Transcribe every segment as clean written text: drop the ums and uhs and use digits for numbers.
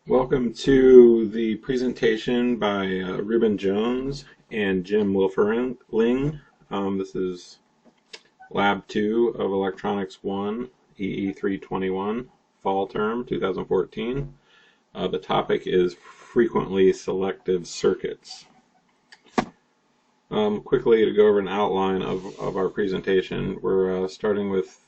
Welcome to the presentation by Ruben Jones and Jim Wilferling. This is Lab 2 of Electronics 1, EE321, fall term 2014. The topic is frequently selective circuits. Quickly to go over an outline of our presentation, we're starting with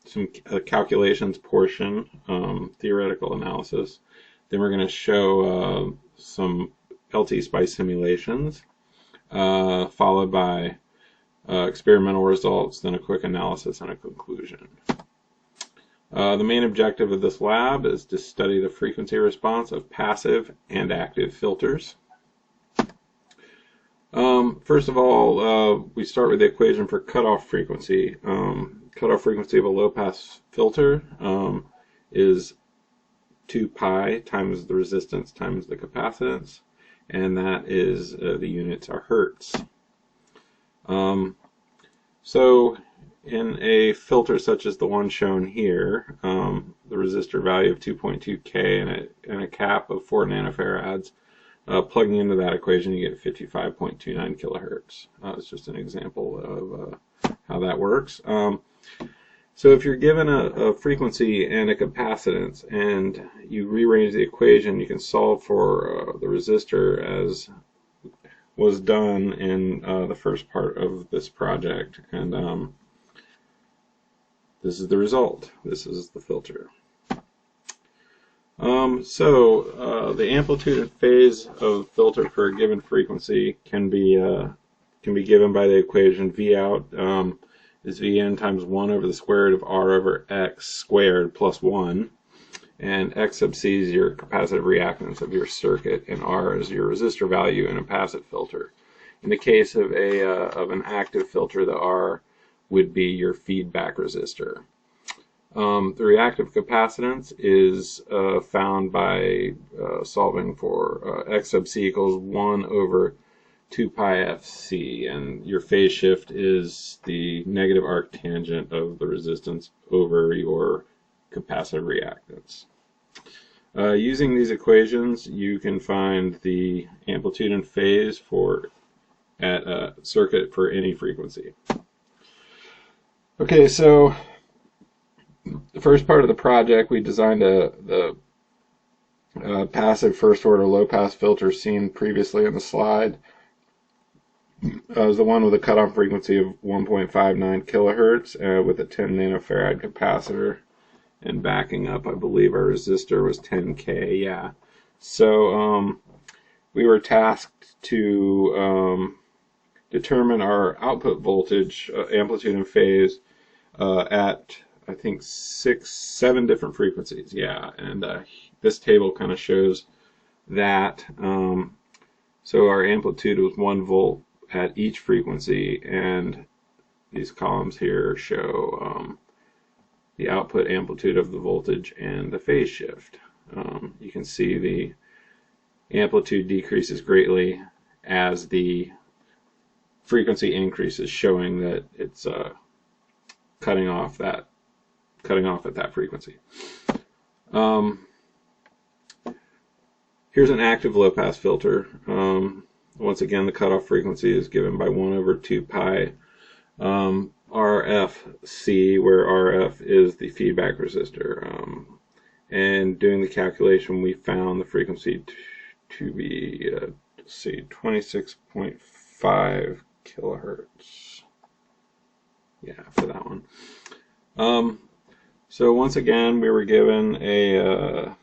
some calculations portion, theoretical analysis. Then we're going to show some LT-SPICE simulations, followed by experimental results, then a quick analysis and a conclusion. The main objective of this lab is to study the frequency response of passive and active filters. First of all, we start with the equation for cutoff frequency. Cutoff frequency of a low-pass filter is 2 pi times the resistance times the capacitance, and that is the units are hertz. So in a filter such as the one shown here, the resistor value of 2.2K and a cap of 4 nanofarads, plugging into that equation you get 55.29 kilohertz. It's just an example of how that works. So if you're given a frequency and a capacitance and you rearrange the equation, you can solve for the resistor as was done in the first part of this project. And this is the result. This is the filter. The amplitude and phase of filter for a given frequency can be given by the equation V out is Vn times 1 over the square root of R over X squared plus 1, and X sub C is your capacitive reactance of your circuit, and R is your resistor value in a passive filter. In the case of an active filter, the R would be your feedback resistor. The reactive capacitance is found by solving for X sub C equals 1 over 2 pi fc, and your phase shift is the negative arctangent of the resistance over your capacitive reactance. Using these equations, you can find the amplitude and phase at a circuit for any frequency. Okay, so the first part of the project, we designed the passive first order low pass filter seen previously in the slide. Is the one with a cutoff frequency of 1.59 kilohertz with a 10 nanofarad capacitor, and backing up, I believe our resistor was 10K. Yeah. So we were tasked to determine our output voltage, amplitude, and phase at I think 7 different frequencies. Yeah, and this table kind of shows that. So our amplitude was 1 volt at each frequency, and these columns here show the output amplitude of the voltage and the phase shift. You can see the amplitude decreases greatly as the frequency increases, showing that it's cutting off at that frequency. Here's an active low-pass filter. Once again, the cutoff frequency is given by 1 over 2 pi RFC, where RF is the feedback resistor. And doing the calculation, we found the frequency to be, let's see, 26.5 kilohertz. Yeah, for that one. So once again, we were given a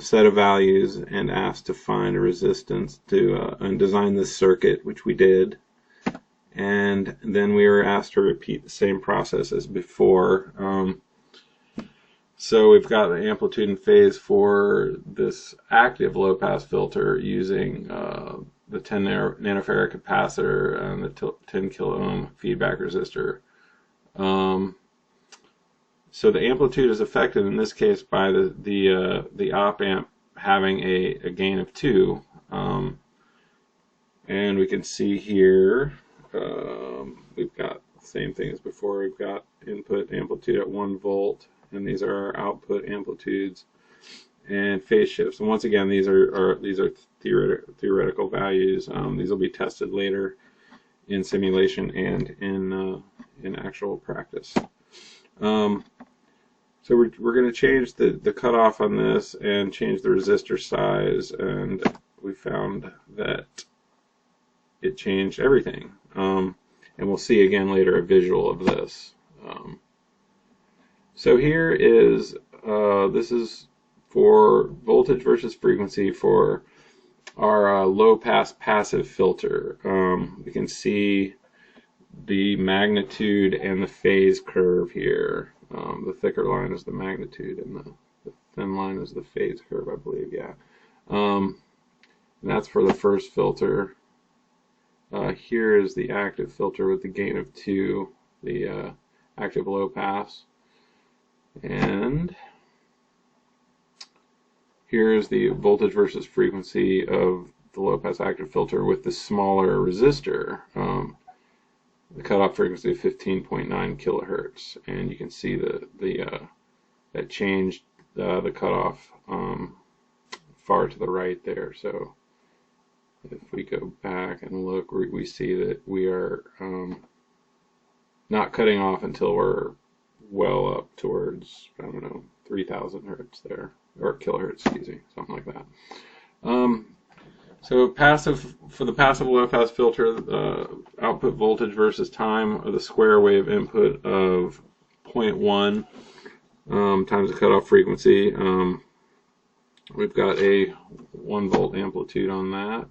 set of values and asked to find a resistance and design this circuit, which we did. And then we were asked to repeat the same process as before. So we've got the amplitude and phase for this active low-pass filter using the 10 nanofarad capacitor and the 10 kilo ohm feedback resistor. So the amplitude is affected in this case by the op amp having a gain of 2, and we can see here we've got same thing as before. We've got input amplitude at 1 volt, and these are our output amplitudes and phase shifts. And once again, these are theoretical values. These will be tested later in simulation and in actual practice. So we're going to change the cutoff on this and change the resistor size, and we found that it changed everything. And we'll see again later a visual of this. So here is, this is for voltage versus frequency for our low-pass passive filter. We can see the magnitude and the phase curve here. The thicker line is the magnitude, and the thin line is the phase curve, I believe, yeah. And that's for the first filter. Here is the active filter with the gain of 2, the active low pass. And here is the voltage versus frequency of the low pass active filter with the smaller resistor. The cutoff frequency of 15.9 kilohertz, and you can see that changed the cutoff far to the right there. So if we go back and look, we see that we are not cutting off until we're well up towards, I don't know, 3,000 hertz there, or kilohertz, excuse me, something like that. So for the passive low-pass filter, output voltage versus time, or the square wave input of 0.1 times the cutoff frequency. We've got a 1 volt amplitude on that.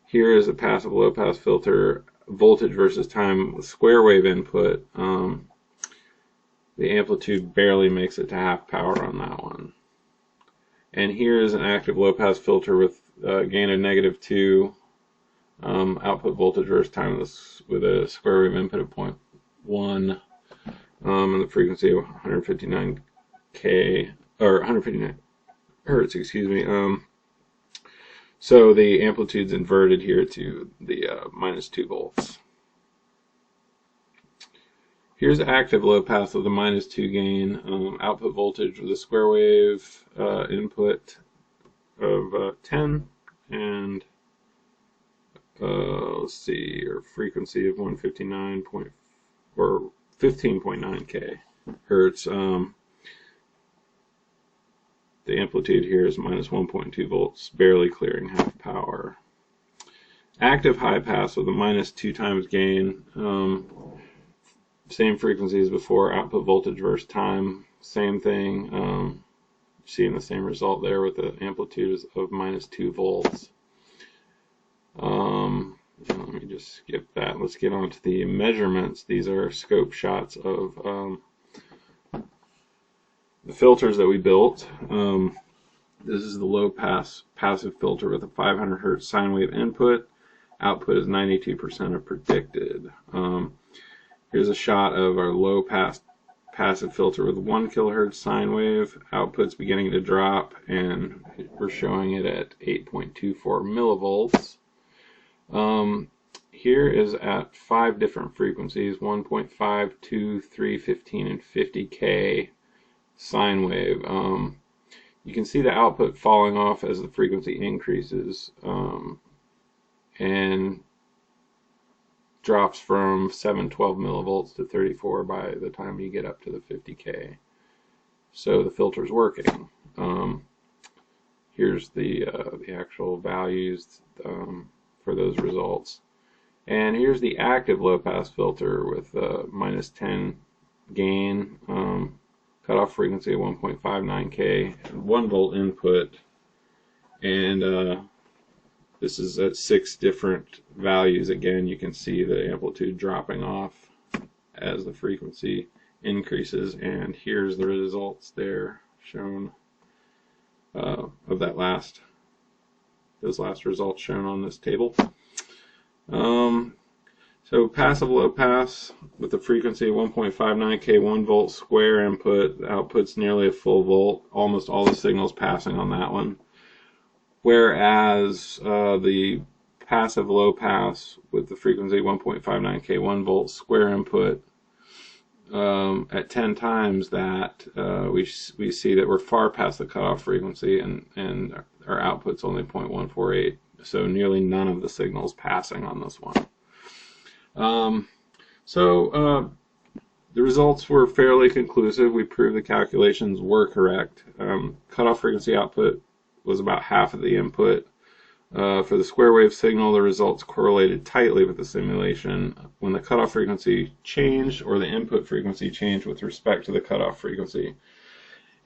Here is a passive low-pass filter, voltage versus time, square wave input. The amplitude barely makes it to half power on that one. And here is an active low-pass filter with gain of -2, output voltage versus time with a square wave input of 0.1, and the frequency of 159 hertz, excuse me. So the amplitude's inverted here to the -2 volts. Here's active low pass with a -2 gain, output voltage with a square wave input of 10, and let's see, or frequency of 15.9 hertz. The amplitude here is -1.2 volts, barely clearing half power. Active high pass with a -2 times gain. Same frequency as before, output voltage versus time, same thing. Seeing the same result there with the amplitude of -2 volts. Let me just skip that. Let's get on to the measurements. These are scope shots of the filters that we built. This is the low pass passive filter with a 500 hertz sine wave input. Output is 92% of predicted. Here's a shot of our low pass passive filter with 1 kilohertz sine wave. Output's beginning to drop, and we're showing it at 8.24 millivolts. Here is at 5 different frequencies: 1.5, 2, 3, 15, and 50K sine wave. You can see the output falling off as the frequency increases, and drops from 712 millivolts to 34 by the time you get up to the 50K. So the filter's working. Here's the actual values for those results. And here's the active low-pass filter with -10 gain, cutoff frequency of 1.59K, 1 volt input, and this is at 6 different values. Again, you can see the amplitude dropping off as the frequency increases, and here's the results there shown of those last results shown on this table. So passive low pass with a frequency of 1.59K, 1 volt square input, the output's nearly a full volt, almost all the signals passing on that one. Whereas the passive low pass with the frequency 1.59K 1 volt square input, at 10 times that, we see that we're far past the cutoff frequency, and our output's only 0.148. So nearly none of the signals passing on this one. The results were fairly conclusive. We proved the calculations were correct. Cutoff frequency output was about half of the input. For the square wave signal, the results correlated tightly with the simulation. When the cutoff frequency changed, or the input frequency changed with respect to the cutoff frequency,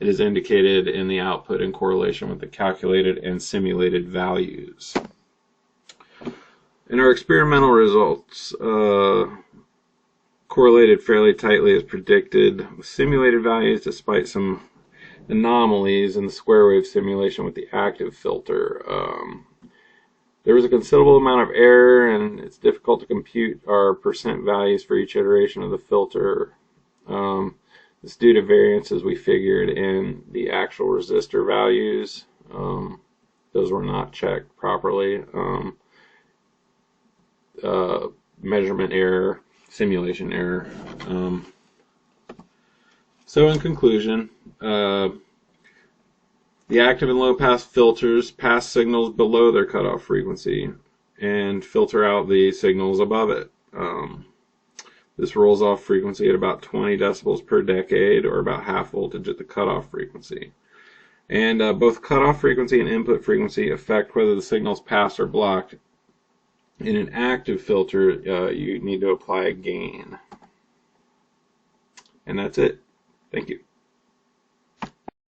it is indicated in the output in correlation with the calculated and simulated values. In our experimental results, correlated fairly tightly as predicted with simulated values, despite some anomalies in the square wave simulation with the active filter. There was a considerable amount of error, and it's difficult to compute our percent values for each iteration of the filter. It's due to variances we figured in the actual resistor values. Those were not checked properly. Measurement error, simulation error. So in conclusion, the active and low pass filters pass signals below their cutoff frequency and filter out the signals above it. This rolls off frequency at about 20 decibels per decade, or about half voltage at the cutoff frequency. And both cutoff frequency and input frequency affect whether the signals pass or blocked. In an active filter, you need to apply a gain. And that's it. Thank you.